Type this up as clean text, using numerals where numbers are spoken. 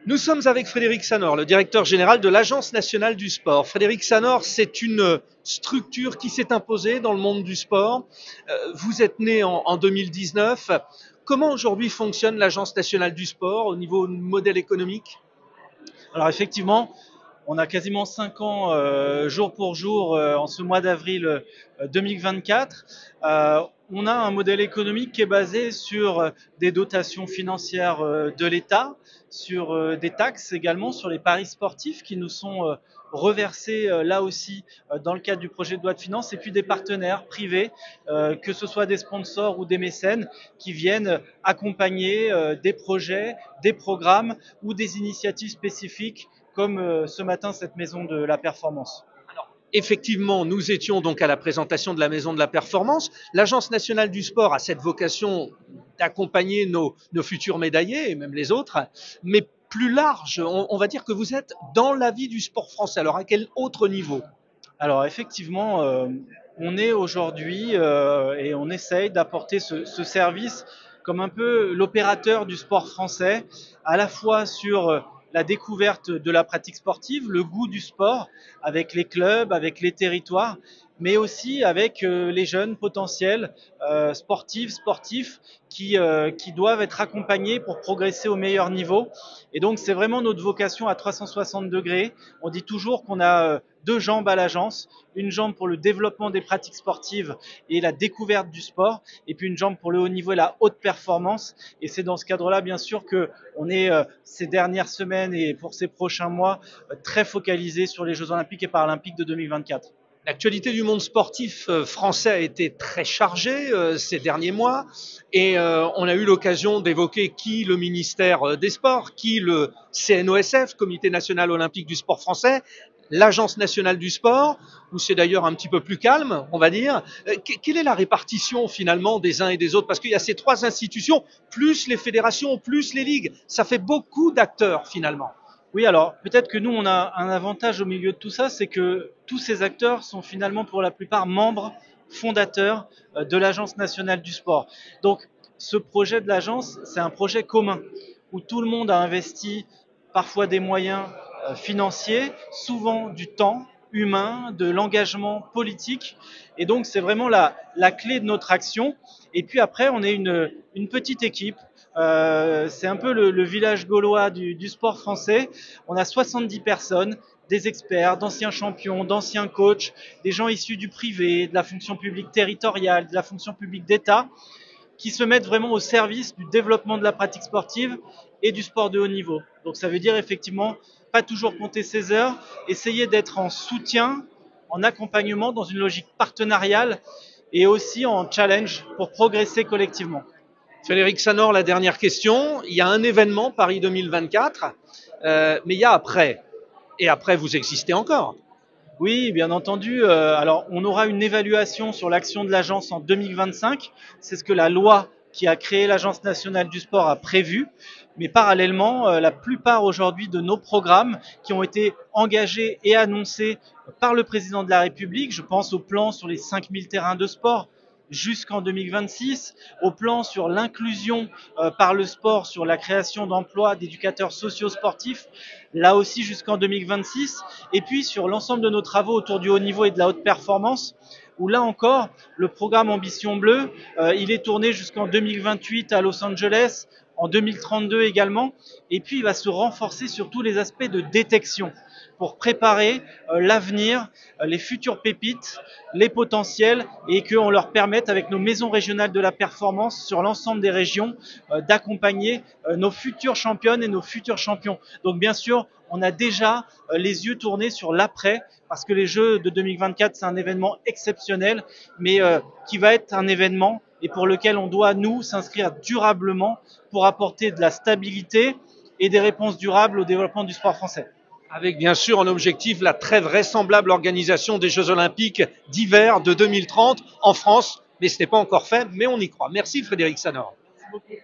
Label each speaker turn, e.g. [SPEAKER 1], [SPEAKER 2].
[SPEAKER 1] Nous sommes avec Frédéric Sanor, le directeur général de l'Agence nationale du sport. Frédéric Sanor, c'est une structure qui s'est imposée dans le monde du sport. Vous êtes né en 2019. Comment aujourd'hui fonctionne l'Agence nationale du sport au niveau modèle économique?
[SPEAKER 2] Alors effectivement, on a quasiment 5 ans jour pour jour en ce mois d'avril 2024. On a un modèle économique qui est basé sur des dotations financières de l'État, sur des taxes également, sur les paris sportifs qui nous sont reversés là aussi dans le cadre du projet de loi de finances, et puis des partenaires privés, que ce soit des sponsors ou des mécènes, qui viennent accompagner des projets, des programmes ou des initiatives spécifiques comme ce matin cette maison de la performance.
[SPEAKER 1] Effectivement, nous étions donc à la présentation de la Maison de la Performance. L'Agence nationale du sport a cette vocation d'accompagner nos futurs médaillés, et même les autres, mais plus large, on va dire que vous êtes dans la vie du sport français. Alors à quel autre niveau?
[SPEAKER 2] Alors effectivement, on est aujourd'hui et on essaye d'apporter ce service comme un peu l'opérateur du sport français, à la fois sur la découverte de la pratique sportive, le goût du sport, avec les clubs, avec les territoires, mais aussi avec les jeunes potentiels sportifs qui doivent être accompagnés pour progresser au meilleur niveau. Et donc c'est vraiment notre vocation à 360 degrés. On dit toujours qu'on a deux jambes à l'agence, une jambe pour le développement des pratiques sportives et la découverte du sport, et puis une jambe pour le haut niveau et la haute performance. Et c'est dans ce cadre-là, bien sûr, qu'on est ces dernières semaines et pour ces prochains mois très focalisé sur les Jeux Olympiques et Paralympiques de 2024.
[SPEAKER 1] L'actualité du monde sportif français a été très chargée ces derniers mois et on a eu l'occasion d'évoquer qui le ministère des Sports, qui le CNOSF, Comité national olympique du sport français, l'Agence nationale du sport, où c'est d'ailleurs un petit peu plus calme, on va dire. Quelle est la répartition finalement des uns et des autres? Parce qu'il y a ces trois institutions, plus les fédérations, plus les ligues. Ça fait beaucoup d'acteurs finalement.
[SPEAKER 2] Oui, alors peut-être que nous, on a un avantage au milieu de tout ça, c'est que tous ces acteurs sont finalement pour la plupart membres fondateurs de l'Agence nationale du sport. Donc ce projet de l'agence, c'est un projet commun où tout le monde a investi parfois des moyens financiers, souvent du temps humain, de l'engagement politique. Et donc c'est vraiment la clé de notre action. Et puis après, on est une petite équipe. C'est un peu le village gaulois du sport français. On a 70 personnes, des experts, d'anciens champions, d'anciens coachs, des gens issus du privé, de la fonction publique territoriale, de la fonction publique d'État, qui se mettent vraiment au service du développement de la pratique sportive et du sport de haut niveau. Donc ça veut dire effectivement pas toujours compter ses heures, essayer d'être en soutien, en accompagnement, dans une logique partenariale et aussi en challenge pour progresser collectivement.
[SPEAKER 1] Frédéric Sanor, la dernière question. Il y a un événement, Paris 2024, mais il y a après. Et après, vous existez encore.
[SPEAKER 2] Oui, bien entendu. Alors, on aura une évaluation sur l'action de l'agence en 2025. C'est ce que la loi qui a créé l'Agence nationale du sport a prévu. Mais parallèlement, la plupart aujourd'hui de nos programmes qui ont été engagés et annoncés par le président de la République, je pense au plan sur les 5000 terrains de sport jusqu'en 2026, au plan sur l'inclusion par le sport, sur la création d'emplois d'éducateurs socio-sportifs, là aussi jusqu'en 2026, et puis sur l'ensemble de nos travaux autour du haut niveau et de la haute performance, où là encore, le programme Ambition Bleue, il est tourné jusqu'en 2028 à Los Angeles, en 2032 également, et puis il va se renforcer sur tous les aspects de détection pour préparer l'avenir, les futures pépites, les potentiels, et qu'on leur permette, avec nos maisons régionales de la performance sur l'ensemble des régions, d'accompagner nos futures championnes et nos futurs champions. Donc bien sûr, on a déjà les yeux tournés sur l'après, parce que les Jeux de 2024, c'est un événement exceptionnel, mais qui va être un événement et pour lequel on doit, nous, s'inscrire durablement pour apporter de la stabilité et des réponses durables au développement du sport français.
[SPEAKER 1] Avec bien sûr en objectif la très vraisemblable organisation des Jeux Olympiques d'hiver de 2030 en France, mais ce n'est pas encore fait, mais on y croit. Merci Frédéric Sanor.
[SPEAKER 2] Merci beaucoup.